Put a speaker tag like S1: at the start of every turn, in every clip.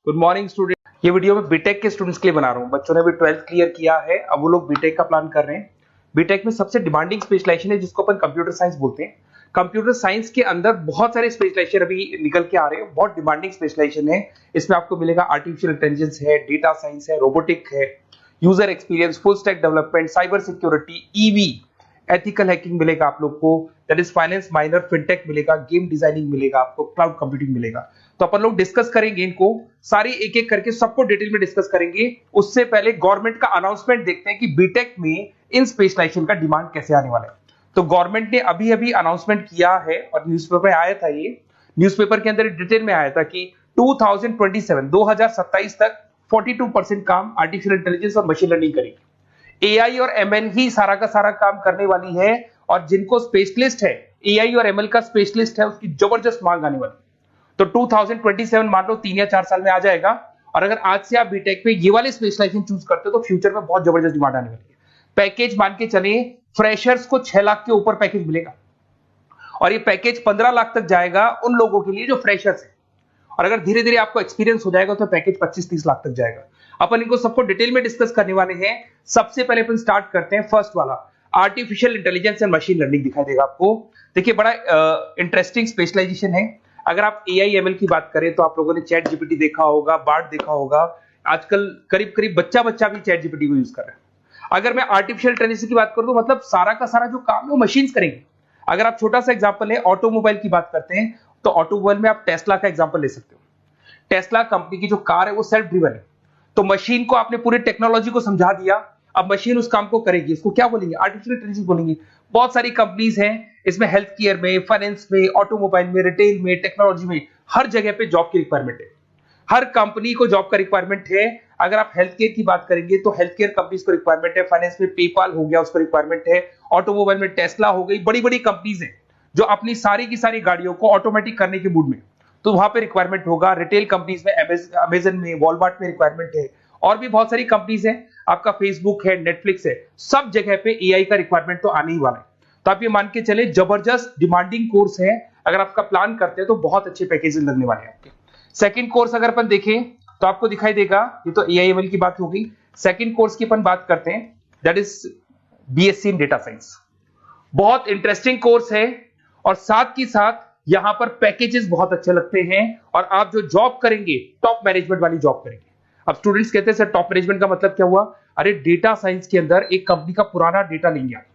S1: Good morning student. ये video मैं BTech के स्टूडेंट्स के लिए बना रहा हूँ। बच्चों ने भी 12th क्लियर किया है, अब वो लोग बीटेक का प्लान कर रहे हैं। बीटेक में सबसे डिमांडिंग स्पेशलाइजेशन है जिसको अपन कंप्यूटर साइंस बोलते हैं। कंप्यूटर साइंस के अंदर बहुत सारे स्पेशलाइजेशन अभी निकल के आ रहे हैं, बहुत डिमांडिंग स्पेशलाइजेशन है। इसमें आपको मिलेगा आर्टिफिशियल इंटेलिजेंस है, डेटा साइंस है, रोबोटिक है, user experience, full stack development, cyber security, EV, ethical hacking मिलेगा आप लोग को, that is finance minor, fintech मिलेगा, गेम डिजाइनिंग मिलेगा आपको, क्लाउड कंप्यूटिंग मिलेगा। तो अपन लोग डिस्कस करेंगे इनको सारी एक एक करके, सबको डिटेल में डिस्कस करेंगे। उससे पहले गवर्नमेंट का अनाउंसमेंट देखते हैं कि बीटेक में इन स्पेशलाइजेशन का डिमांड कैसे आने वाला है। तो गवर्नमेंट ने अभी अभी अनाउंसमेंट किया है और न्यूज़पेपर में आया था, ये न्यूज़पेपर के अंदर डिटेल में आया था कि 2027 तक 42% काम आर्टिफिशियल इंटेलिजेंस और मशीन लर्निंग करेगी। एआई और एमएल ही सारा का सारा काम करने वाली है, और जिनको स्पेशलिस्ट है, एआई और एमएल का स्पेशलिस्ट है, उसकी जबरदस्त मांग आने वाली है। तो 2027 मान लो 3 या 4 साल में आ जाएगा। और अगर आज से आप बीटेक में ये वाले स्पेशलाइजेशन चूज करते हो तो फ्यूचर में बहुत जबरदस्त डिमांड आने वाली है। पैकेज मान के चले, फ्रेशर्स को 6 लाख के ऊपर पैकेज मिलेगा, और ये पैकेज 15 लाख तक जाएगा उन लोगों के लिए जो फ्रेशर्स है। और अगर धीरे धीरे आपको एक्सपीरियंस हो जाएगा तो पैकेज 25-30 लाख तक जाएगा। अपन इनको सबको डिटेल में डिस्कस करने वाले हैं। सबसे पहले अपन स्टार्ट करते हैं फर्स्ट वाला, artificial intelligence and machine learning दिखाई देगा आपको। देखिए बड़ा इंटरेस्टिंग स्पेशलाइजेशन है। अगर आप एआई एमएल की बात करें तो आप लोगों ने चैट जीपीटी देखा होगा, बार्ड देखा होगा। आजकल करीब करीब बच्चा भी चैट जीपीटी को यूज कर रहा है। अगर मैं आर्टिफिशियल इंटेलिजेंस की बात करूं तो मतलब सारा का सारा जो काम है वो मशीन्स करेंगे। अगर आप छोटा सा एग्जांपल है, ऑटोमोबाइल की बात करते हैं तो ऑटोमोबाइल में आप टेस्ला का एग्जांपल ले सकते हो। टेस्ला कंपनी की जो कार है वो सेल्फ ड्रिवन है। तो मशीन को आपने पूरी टेक्नोलॉजी को समझा दिया, अब मशीन उस काम को करेगी। इसको क्या बोलेंगे? आर्टिफिशियल इंटेलिजेंस बोलेंगे। बहुत सारी कंपनीज हैं इसमें, हेल्थ केयर में, फाइनेंस में, ऑटोमोबाइल में, रिटेल में, टेक्नोलॉजी में, हर जगह पे जॉब की रिक्वायरमेंट है। हर कंपनी को जॉब का रिक्वायरमेंट है। अगर आप हेल्थ केयर की बात करेंगे तो हेल्थ केयर कंपनीज को रिक्वायरमेंट है, फाइनेंस में पेपाल हो गया उसको रिक्वायरमेंट है, ऑटोमोबाइल में टेस्ला हो गई, बड़ी बड़ी कंपनीज हैं जो अपनी सारी की सारी गाड़ियों को ऑटोमेटिक करने के मूड में, तो वहां पे रिक्वायरमेंट होगा। रिटेल कंपनीज में अमेजन में, वॉलमार्ट में रिक्वायरमेंट है, और भी बहुत सारी कंपनीज हैं, आपका फेसबुक है, नेटफ्लिक्स है, सब जगह पे एआई का रिक्वायरमेंट तो आने ही वाला है। तो आप ये मान के चले जबरदस्त डिमांडिंग कोर्स है। अगर आपका प्लान करते हैं तो बहुत अच्छे पैकेजेस लगने वाले हैं आपके। सेकंड कोर्स अगर अपन देखें तो आपको दिखाई देगा, ये तो एआई एमएल की बात हो गई। सेकंड कोर्स की अपन बात करते हैं, that is BSc in data science. बहुत इंटरेस्टिंग कोर्स है, और साथ की साथ यहां पर पैकेजेस बहुत अच्छे लगते हैं, और आप जो जॉब करेंगे टॉप मैनेजमेंट वाली जॉब करेंगे। अब स्टूडेंट्स कहते हैं सर टॉप मैनेजमेंट का मतलब क्या हुआ? अरे डेटा साइंस के अंदर एक कंपनी का पुराना डेटा लेंगे आप,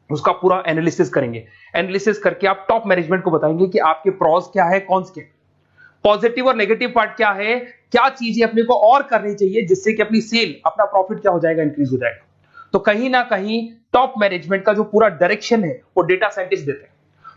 S1: उसका पूरा एनालिसिस करेंगे, एनालिसिस करके आप टॉप मैनेजमेंट को बताएंगे कि आपके प्रॉस क्या है, कॉन्स क्या है, पॉजिटिव और नेगेटिव पार्ट क्या है, क्या चीजें अपने को और करनी चाहिए जिससे कि अपनी सेल, अपना प्रॉफिट क्या हो जाएगा, इंक्रीज हो जाएगा। तो कहीं ना कहीं टॉप मैनेजमेंट का जो पूरा डायरेक्शन है वो डेटा साइंटिस्ट देते हैं।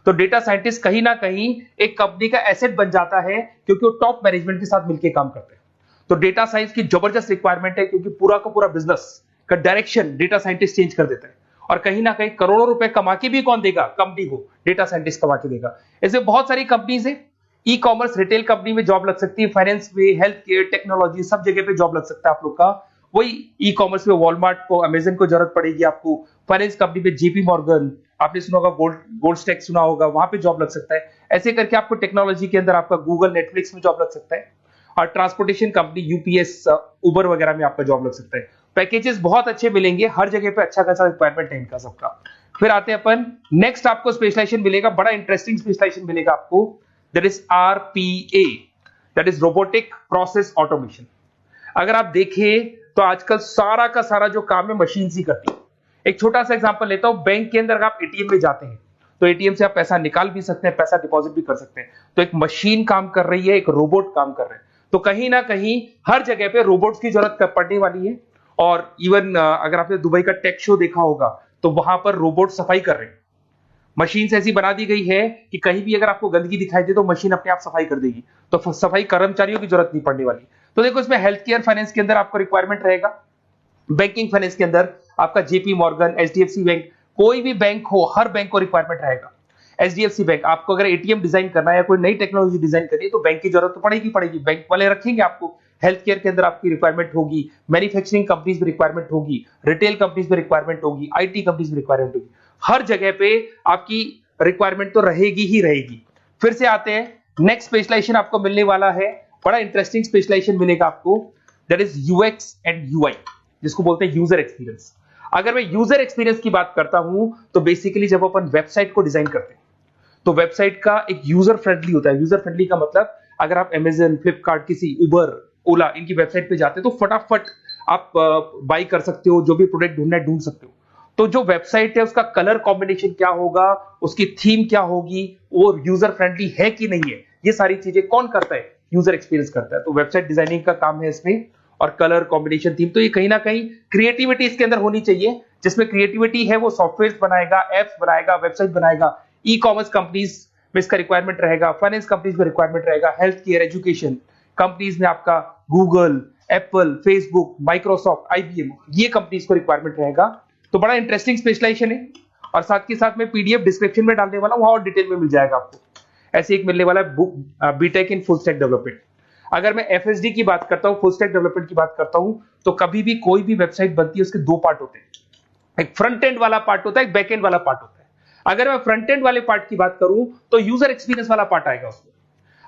S1: तो डेटा साइंटिस्ट कहीं ना कहीं एक कंपनी का एसेट बन जाता है, क्योंकि वो टॉप मैनेजमेंट के साथ मिलकर काम करते हैं। तो डेटा साइंस की जबरदस्त रिक्वायरमेंट है, क्योंकि पूरा का पूरा बिजनेस का डायरेक्शन डेटा साइंटिस्ट चेंज कर देता है। और कहीं ना कहीं करोड़ों रुपए कमा के भी कौन देगा? कंपनी को डेटा साइंटिस्ट कमा के देगा। ऐसे बहुत सारी कंपनीज है, ई कॉमर्स, रिटेल कंपनी में जॉब लग सकती है, फाइनेंस में, हेल्थ केयर, टेक्नोलॉजी, सब जगह पे जॉब लग सकता है आप लोग का। वही ई कॉमर्स में वॉलमार्ट को, अमेजन को जरूरत पड़ेगी आपको। फाइनेंस कंपनी में जेपी मॉर्गन, आपने सुना होगा, गोल्ड स्टैक सुना होगा, वहां पे जॉब लग सकता है। ऐसे करके आपको टेक्नोलॉजी के अंदर आपका गूगल, नेटफ्लिक्स में जॉब लग सकता है। और ट्रांसपोर्टेशन कंपनी, यूपीएस, उबर वगैरह में आपका जॉब लग सकता है। पैकेजेस बहुत अच्छे मिलेंगे, हर जगह पे अच्छा खासा रिक्वायरमेंट है इनका सबका। फिर आते हैं अपन नेक्स्ट, आपको स्पेशलाइजेशन मिलेगा, बड़ा इंटरेस्टिंग स्पेशलाइजेशन मिलेगा आपको, that is RPA, that is robotic process automation. अगर आप देखें तो आजकल सारा का सारा जो काम है मशीन ही करती है। एक छोटा सा एग्जांपल लेता हूं, बैंक के अंदर आप एटीएम में जाते हैं तो एटीएम से आप पैसा निकाल भी सकते हैं, पैसा डिपॉजिट भी कर सकते हैं। तो एक मशीन काम कर रही है, एक रोबोट काम कर रहे हैं। तो कहीं ना कहीं हर जगह पे रोबोट्स की जरूरत पड़ने वाली है। और इवन अगर आपने दुबई का टेक शो देखा होगा तो वहां पर रोबोट सफाई कर रहे हैं। मशीन ऐसी बना दी गई है कि कहीं भी अगर आपको गंदगी दिखाई दे तो मशीन अपने आप सफाई कर देगी, तो सफाई कर्मचारियों की जरूरत नहीं पड़ने वाली। तो देखो इसमें हेल्थ केयर, फाइनेंस के अंदर आपको रिक्वायरमेंट रहेगा, बैंकिंग फाइनेंस के अंदर आपका जेपी मॉर्गन, एचडीएफसी बैंक, कोई भी बैंक हो, हर बैंक को रिक्वायरमेंट रहेगा। एचडीएफसी बैंक, आपको अगर एटीएम डिजाइन करना है या कोई नई टेक्नोलॉजी डिजाइन करनी है तो बैंक की जरूरत तो पड़ेगी, बैंक वाले रखेंगे आपको। हेल्थ केयर के अंदर आपकी रिक्वायरमेंट होगी, मैन्युफैक्चरिंग कंपनीज में रिक्वायरमेंट होगी, रिटेल कंपनीज में रिक्वायरमेंट होगी, आईटी कंपनीज में रिक्वायरमेंट होगी। हर जगह पे आपकी रिक्वायरमेंट तो रहेगी ही रहेगी। फिर से आते हैं, नेक्स्ट स्पेशलाइजेशन आपको मिलने वाला है बड़ा इंटरेस्टिंग स्पेशलाइजेशन मिलेगा आपको, that is UX and UI, जिसको बोलते हैं यूजर एक्सपीरियंस। अगर मैं यूजर एक्सपीरियंस की बात करता हूं तो बेसिकली जब अपन वेबसाइट को डिजाइन करते हैं तो वेबसाइट का एक यूजर फ्रेंडली होता है। यूजर फ्रेंडली का मतलब अगर आप अमेजन, फ्लिपकार्ट, किसी उबर, ओला इनकी वेबसाइट पे जाते हैं तो फटाफट आप बाई कर सकते हो, जो भी प्रोडक्ट ढूंढना है ढूंढ सकते हो। तो जो वेबसाइट है उसका कलर कॉम्बिनेशन क्या होगा, उसकी थीम क्या होगी, वो यूजर फ्रेंडली है कि नहीं है, ये सारी चीजें कौन करता है, यूजर एक्सपीरियंस करता है। तो वेबसाइट डिजाइनिंग का काम है इसमें, और कलर कॉम्बिनेशन, थीम, तो ये कहीं ना कहीं क्रिएटिविटी इसके अंदर होनी चाहिए। जिसमें क्रिएटिविटी है वो सॉफ्टवेयर बनाएगा, एप्स बनाएगा, वेबसाइट बनाएगा। ई कॉमर्स कंपनीज में इसका रिक्वायरमेंट रहेगा, फाइनेंस कंपनीज में रिक्वायरमेंट रहेगा, हेल्थ केयर, एजुकेशन कंपनीज में आपका Google, Apple, Facebook, Microsoft, IBM, ये कंपनीज को रिक्वायरमेंट रहेगा। तो बड़ा इंटरेस्टिंग स्पेशलाइजेशन है, और साथ के साथ में पीडीएफ डिस्क्रिप्शन में डालने वाला हूं, वहां और डिटेल में मिल जाएगा आपको। ऐसे एक मिलने वाला है book, BTech in full stack development. अगर मैं एफएसडी की बात करता हूं, फुल स्टैक डेवलपमेंट की बात करता हूं, तो कभी भी कोई भी वेबसाइट बनती है उसके दो पार्ट होते हैं, एक फ्रंट एंड वाला पार्ट होता है, एक बैक एंड वाला पार्ट होता है। अगर मैं फ्रंट एंड वाले पार्ट की बात करूं तो यूजर एक्सपीरियंस वाला पार्ट आएगा उसमें।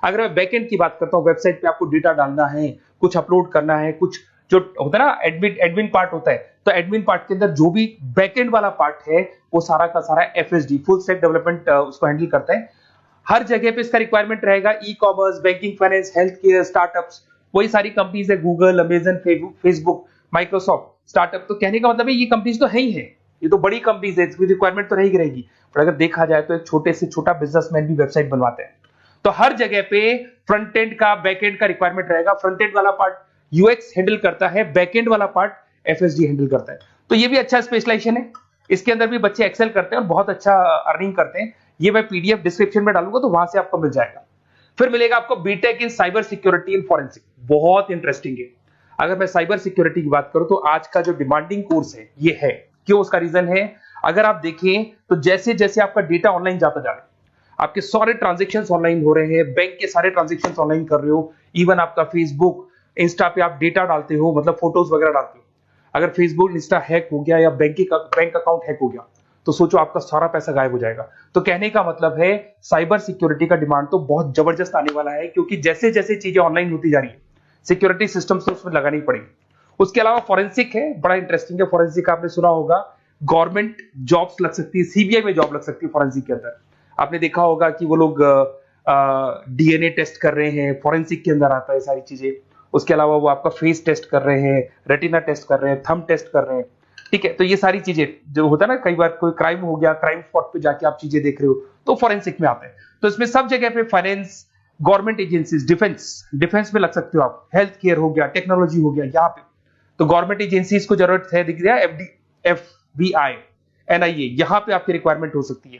S1: अगर मैं बैक एंड की बात करता हूं, वेबसाइट पे आपको डेटा डालना है, कुछ अपलोड करना है, कुछ जो होता है ना एडमिन पार्ट होता है, तो एडमिन पार्ट के अंदर जो भी बैक एंड वाला पार्ट है वो सारा का सारा एफएसडी, फुल स्टैक डेवलपमेंट, उसको हैंडल करता है। हर जगह पे इसका रिक्वायरमेंट रहेगा। E commerce, banking, finance, health care, startups, वही सारी कंपनीज है, Google, Amazon, Facebook, Microsoft, startup. तो कहने का मतलब है ये कंपनीज तो है ही है, ये तो बड़ी कंपनीज है, इसकी रिक्वायरमेंट तो रहेगी रहेगी। पर अगर देखा जाए तो एक छोटे से छोटा बिजनेसमैन भी वेबसाइट बनवाते हैं। तो हर जगह पे फ्रंट एंड का, बैक एंड का रिक्वायरमेंट रहेगा। फ्रंट एंड वाला पार्ट यूएक्स हैंडल करता है, बैक एंड वाला पार्ट एफएसडी हैंडल करता है। तो ये भी अच्छा स्पेशलाइजेशन है, इसके अंदर भी बच्चे एक्सेल करते हैं और बहुत अच्छा अर्निंग करते हैं। ये मैं पीडीएफ डिस्क्रिप्शन में डालूंगा तो वहां से आपको मिल जाएगा। फिर मिलेगा आपको BTech in cyber security and forensic, बहुत इंटरेस्टिंग है। अगर मैं साइबर सिक्योरिटी की बात करूं तो आज का जो डिमांडिंग कोर्स है ये है। क्यों? उसका रीजन है, अगर आप देखें तो जैसे जैसे आपका डेटा ऑनलाइन जाता जा रहा है, आपके सारे ट्रांजेक्शंस ऑनलाइन हो रहे हैं, बैंक के सारे ट्रांजेक्शंस ऑनलाइन कर रहे हो, इवन आपका फेसबुक, इंस्टा पे आप डेटा डालते हो, मतलब फोटोज वगैरह डालते हो। अगर फेसबुक, इंस्टा हैक हो गया या बैंक अकाउंट हैक हो गया तो सोचो आपका सारा पैसा गायब हो जाएगा। तो कहने का मतलब है साइबर सिक्योरिटी का डिमांड तो बहुत जबरदस्त आने वाला है, क्योंकि जैसे जैसे चीजें ऑनलाइन होती जा रही है सिक्योरिटी सिस्टम्स तो उसमें लगानी पड़ेगी। उसके अलावा फॉरेंसिक है, बड़ा इंटरेस्टिंग है। फॉरेंसिक आपने सुना होगा, गवर्नमेंट जॉब्स लग सकती है, सीबीआई में जॉब लग सकती है फॉरेंसिक के अंदर। आपने देखा होगा कि वो लोग डीएनए टेस्ट कर रहे हैं, फॉरेंसिक के अंदर आता है सारी चीजें। उसके अलावा वो आपका फेस टेस्ट कर रहे हैं, रेटिना टेस्ट कर रहे हैं, थंब टेस्ट कर रहे हैं, ठीक है। तो ये सारी चीजें जो होता है ना, कई बार कोई क्राइम हो गया, क्राइम स्पॉट पे जाके आप चीजें देख रहे हो तो फॉरेंसिक में आते हैं। तो इसमें सब जगह पे फाइनेंस, गवर्नमेंट एजेंसीज, डिफेंस में लग सकते हो आप, हेल्थ केयर हो गया, टेक्नोलॉजी हो गया, यहाँ पे तो गवर्नमेंट एजेंसीज को जरूरत है, दिख रहा है, एफबीआई, एनआईए, यहाँ पे आपकी रिक्वायरमेंट हो सकती है।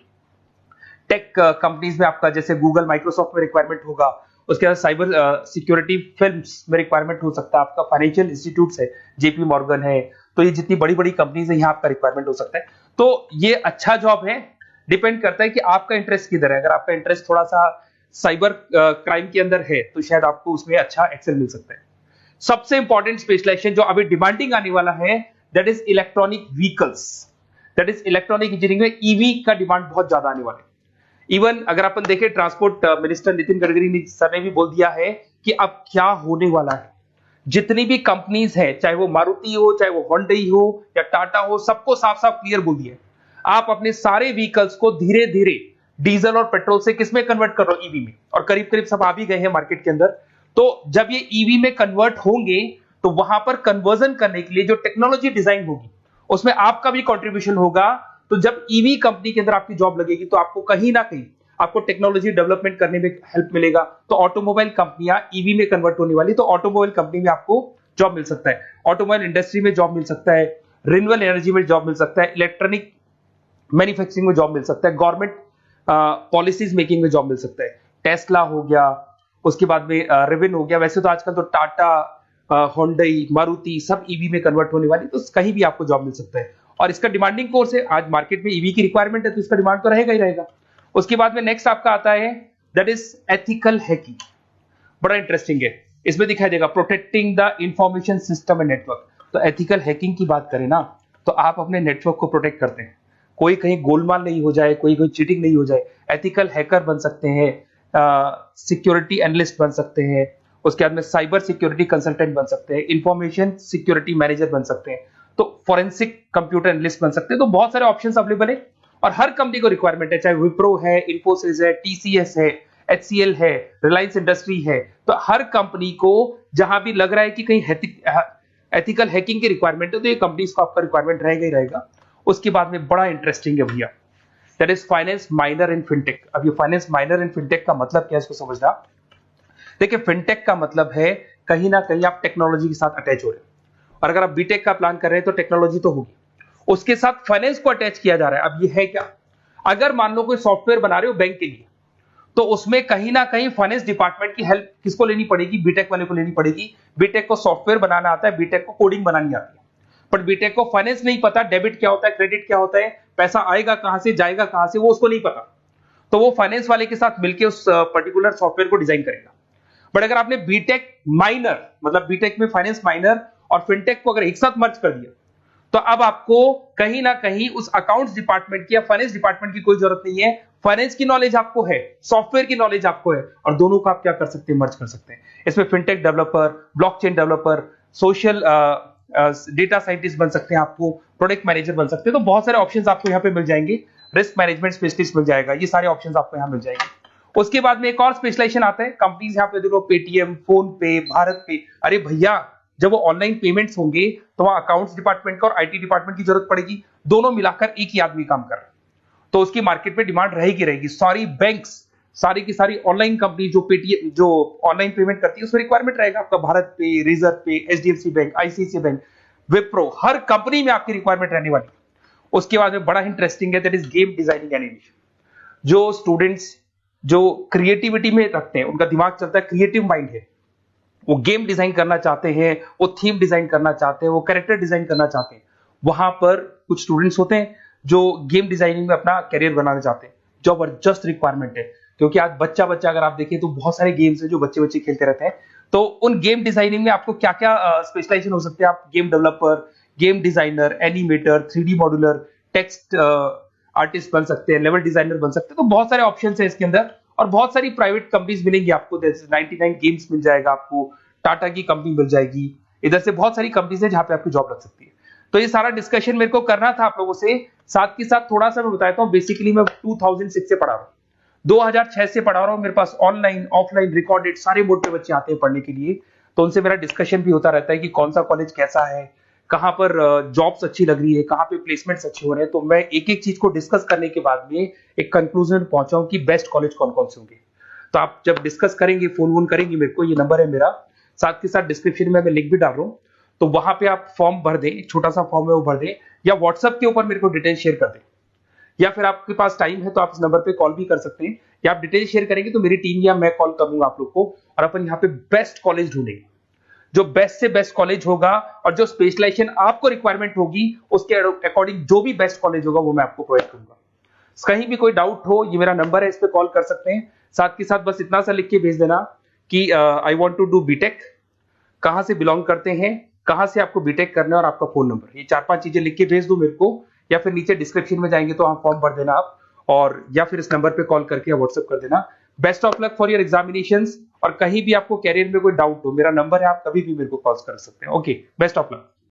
S1: टेक कंपनीज में आपका जैसे गूगल, माइक्रोसॉफ्ट में रिक्वायरमेंट होगा। उसके बाद साइबर सिक्योरिटी फिल्म्स में रिक्वायरमेंट हो सकता है आपका, फाइनेंशियल इंस्टीट्यूट्स है, जेपी मॉर्गन है, तो ये जितनी बड़ी बड़ी कंपनीज है यहाँ आपका रिक्वायरमेंट हो सकता है। तो ये अच्छा जॉब है, डिपेंड करता है कि आपका इंटरेस्ट किधर है। अगर आपका इंटरेस्ट थोड़ा सा साइबर क्राइम के अंदर है तो शायद आपको उसमें अच्छा एक्सेल मिल सकता है। सबसे इंपॉर्टेंट स्पेशलाइजेशन जो अभी डिमांडिंग आने वाला है, that is electronic vehicles, that is electronic engineering में ईवी का डिमांड बहुत ज्यादा आने वाला है। इवन अगर अपन देखें, transport minister Nitin Gadkari sir ने भी बोल दिया है कि अब क्या होने वाला है, जितनी भी कंपनीज है, चाहे वो मारुति हो, चाहे वो होंडई हो या टाटा हो, सबको साफ साफ क्लियर बोल दिया है, आप अपने सारे व्हीकल्स को धीरे धीरे डीजल और पेट्रोल से किसमें कन्वर्ट कर रहे हो, ईवी में। और करीब करीब सब आ भी गए हैं मार्केट के अंदर। तो जब ये ईवी में कन्वर्ट होंगे तो वहां पर कन्वर्जन करने के लिए जो टेक्नोलॉजी डिजाइन होगी उसमें आपका भी कंट्रीब्यूशन होगा। तो जब ईवी कंपनी के अंदर आपकी जॉब लगेगी तो आपको कहीं ना कहीं आपको टेक्नोलॉजी डेवलपमेंट करने में हेल्प मिलेगा। तो ऑटोमोबाइल कंपनियां ईवी में कन्वर्ट होने वाली, तो ऑटोमोबाइल कंपनी में आपको जॉब मिल सकता है, ऑटोमोबाइल इंडस्ट्री में जॉब मिल सकता है, रिन्यूएबल एनर्जी में जॉब मिल सकता है, इलेक्ट्रॉनिक मैन्युफैक्चरिंग में जॉब मिल सकता है, गवर्नमेंट पॉलिसीज मेकिंग में जॉब मिल सकता है, टेस्ला हो गया, उसके बाद में रिविन हो गया। वैसे तो आजकल तो टाटा, होंडई, मारुति सब ईवी में कन्वर्ट होने वाली, तो कहीं भी आपको जॉब मिल सकता है। और इसका डिमांडिंग कोर्स है, आज मार्केट में ईवी की रिक्वायरमेंट है तो इसका डिमांड तो रहेगा ही रहेगा। उसके बाद में नेक्स्ट आपका आता है, दैट इज एथिकल हैकिंग, बड़ा इंटरेस्टिंग है। इसमें दिखाई देगा protecting the information system and network. तो एथिकल हैकिंग की बात करें ना, तो आप अपने नेटवर्क को प्रोटेक्ट करते हैं, कोई कहीं गोलमाल नहीं हो जाए, कोई चीटिंग नहीं हो जाए। एथिकल हैकर बन सकते हैं, सिक्योरिटी एनालिस्ट बन सकते हैं, उसके बाद में साइबर सिक्योरिटी कंसल्टेंट बन सकते हैं, इंफॉर्मेशन सिक्योरिटी मैनेजर बन सकते हैं, तो फॉरेंसिक कंप्यूटर एनालिस्ट बन सकते हैं। तो बहुत सारे ऑप्शंस अवेलेबल है और हर कंपनी को रिक्वायरमेंट है, चाहे विप्रो है, इन्फोसिस है, टीसीएस है, एचसीएल है, रिलायंस इंडस्ट्री है। तो हर कंपनी को जहां भी लग रहा है कि कहीं एथिकल हैकिंग की रिक्वायरमेंट है तो ये कंपनीज को आपका रिक्वायरमेंट रहेगा ही रहेगा। उसके बाद में बड़ा इंटरेस्टिंग है भैया, that is finance minor in fintech. अब ये फाइनेंस माइनर इन फिनटेक का मतलब क्या है इसको समझना। देखिए फिनटेक का मतलब है कहीं ना कहीं आप टेक्नोलॉजी के साथ अटैच हो रहे हैं, और अगर आप बीटेक का प्लान कर रहे हैं तो टेक्नोलॉजी तो होगी, उसके साथ फाइनेंस को अटैच किया जा रहा है। अब ये है क्या, अगर मान लो कोई सॉफ्टवेयर बना रहे हो बैंक के लिए, तो उसमें कहीं ना कहीं फाइनेंस डिपार्टमेंट की हेल्प किसको लेनी पड़ेगी, बीटेक वाले को लेनी पड़ेगी। बीटेक को सॉफ्टवेयर बनाना आता है, बीटेक को कोडिंग बनानी आती है, बट बीटेक को फाइनेंस नहीं पता, डेबिट क्या होता है, क्रेडिट क्या होता है, पैसा आएगा कहां से, जाएगा कहां से, वो उसको नहीं पता। तो वो फाइनेंस वाले के साथ मिलकर उस पर्टिकुलर सॉफ्टवेयर को डिजाइन करेगा। बट अगर आपने बीटेक माइनर, मतलब बीटेक में फाइनेंस माइनर और फिनटेक को अगर एक साथ मर्ज कर दिया, तो अब आपको कहीं ना कहीं उस अकाउंट्स डिपार्टमेंट की या फाइनेंस डिपार्टमेंट की कोई जरूरत नहीं है। फाइनेंस की नॉलेज आपको है, सॉफ्टवेयर की नॉलेज आपको है, और दोनों को आप क्या कर सकते हैं, मर्ज कर सकते हैं। इसमें fintech developer, blockchain developer, social data scientist बन सकते हैं, आपको प्रोडक्ट मैनेजर बन सकते हैं। तो बहुत सारे ऑप्शंस आपको यहाँ पे मिल जाएंगे, रिस्क मैनेजमेंट स्पेशलिस्ट मिल जाएगा, ये सारे ऑप्शंस आपको यहाँ मिल जाएंगे। उसके बाद में एक और स्पेशलाइजेशन आता है, कंपनीज यहाँ पे देखो पेटीएम, फोन पे, भारत पे। अरे भैया जब वो ऑनलाइन पेमेंट्स होंगे तो वहां अकाउंट्स डिपार्टमेंट का और आईटी डिपार्टमेंट की जरूरत पड़ेगी, दोनों मिलाकर एक ही आदमी काम कर रहा है, तो उसकी मार्केट में डिमांड रहेगी रहेगी। सारी बैंक्स, सारी की सारी ऑनलाइन कंपनी जो पेटीएम, जो ऑनलाइन पेमेंट करती है, उसमें रिक्वायरमेंट रहेगा आपका Bharat Pe, reserve pay, HDFC bank, ICICI bank, Wipro, हर कंपनी में आपकी रिक्वायरमेंट रहने वाली है। उसके बाद में बड़ा इंटरेस्टिंग है, that is game designing animation. जो स्टूडेंट्स जो क्रिएटिविटी में रखते हैं, उनका दिमाग चलता है, क्रिएटिव माइंड है, वो गेम डिजाइन करना चाहते हैं, वो थीम डिजाइन करना चाहते हैं, वो कैरेक्टर डिजाइन करना चाहते हैं, वहां पर कुछ स्टूडेंट्स होते हैं जो गेम डिजाइनिंग में अपना करियर बनाना चाहते हैं। जबरदस्त रिक्वायरमेंट है, क्योंकि आज बच्चा बच्चा अगर आप देखें तो बहुत सारे गेम्स हैं जो बच्चे बच्चे खेलते रहते हैं। तो उन गेम डिजाइनिंग में आपको क्या क्या स्पेशलाइजेशन हो सकते हैं, आप game developer, game designer, animator, 3D modular, text artist बन सकते हैं, लेवल डिजाइनर बन सकते हैं। तो बहुत सारे ऑप्शंस हैं इसके अंदर, और बहुत सारी प्राइवेट कंपनीज मिलेंगी आपको, जैसे 99 गेम्स मिल जाएगा आपको, टाटा की कंपनी मिल जाएगी, इधर से बहुत सारी कंपनीज है जहां पे आपकी जॉब लग सकती है। तो ये सारा डिस्कशन मेरे को करना था आप लोगों से, साथ के साथ थोड़ा सा मैं बताता हूँ। बेसिकली मैं 2006 से पढ़ा रहा हूँ, 2006 से पढ़ा रहा हूँ, मेरे पास ऑनलाइन ऑफलाइन रिकॉर्डेड सारे मोड पे बच्चे आते हैं पढ़ने के लिए, तो उनसे मेरा डिस्कशन भी होता रहता है कि कौन सा कॉलेज कैसा है, कहां पर जॉब्स अच्छी लग रही है, कहां पे प्लेसमेंट्स अच्छे हो रहे हैं। तो मैं एक एक चीज को डिस्कस करने के बाद में एक कंक्लूजन पहुंचा हूं कि बेस्ट कॉलेज कौन कौन से होंगे। तो आप जब डिस्कस करेंगे, फोन वोन करेंगे मेरे को, ये नंबर है मेरा, साथ के साथ डिस्क्रिप्शन में मैं लिंक भी डाल रहा हूँ, तो वहां पे आप फॉर्म भर दें, एक छोटा सा फॉर्म है वो भर दें, या व्हाट्सएप के ऊपर मेरे को डिटेल शेयर कर दें, या फिर आपके पास टाइम है तो आप इस नंबर पे कॉल भी कर सकते हैं, या आप डिटेल शेयर करेंगे तो मेरी टीम या मैं कॉल करूंगा आप लोग को, और अपन यहाँ पे बेस्ट कॉलेज ढूंढेंगे, जो बेस्ट से बेस्ट कॉलेज होगा, और जो स्पेशलाइजेशन आपको रिक्वायरमेंट होगी उसके अकॉर्डिंग जो भी बेस्ट कॉलेज होगा वो मैं आपको प्रोवाइड करूंगा। कहीं भी कोई डाउट हो, ये मेरा नंबर है, इस पे कॉल कर सकते हैं। साथ के साथ बस इतना सा लिख के भेज देना कि I want to do BTech, कहां से बिलोंग करते हैं, कहां से आपको बीटेक करना है, और आपका फोन नंबर, ये 4-5 चीजें लिख के भेज दो मेरे को, या फिर नीचे डिस्क्रिप्शन में जाएंगे तो आप फॉर्म भर देना आप, और या फिर इस नंबर पे कॉल करके या व्हाट्सएप कर देना। Best of luck for your examinations, और कहीं भी आपको कैरियर में कोई डाउट हो, मेरा नंबर है, आप कभी भी मेरे को कॉल कर सकते हैं। Okay, best of luck.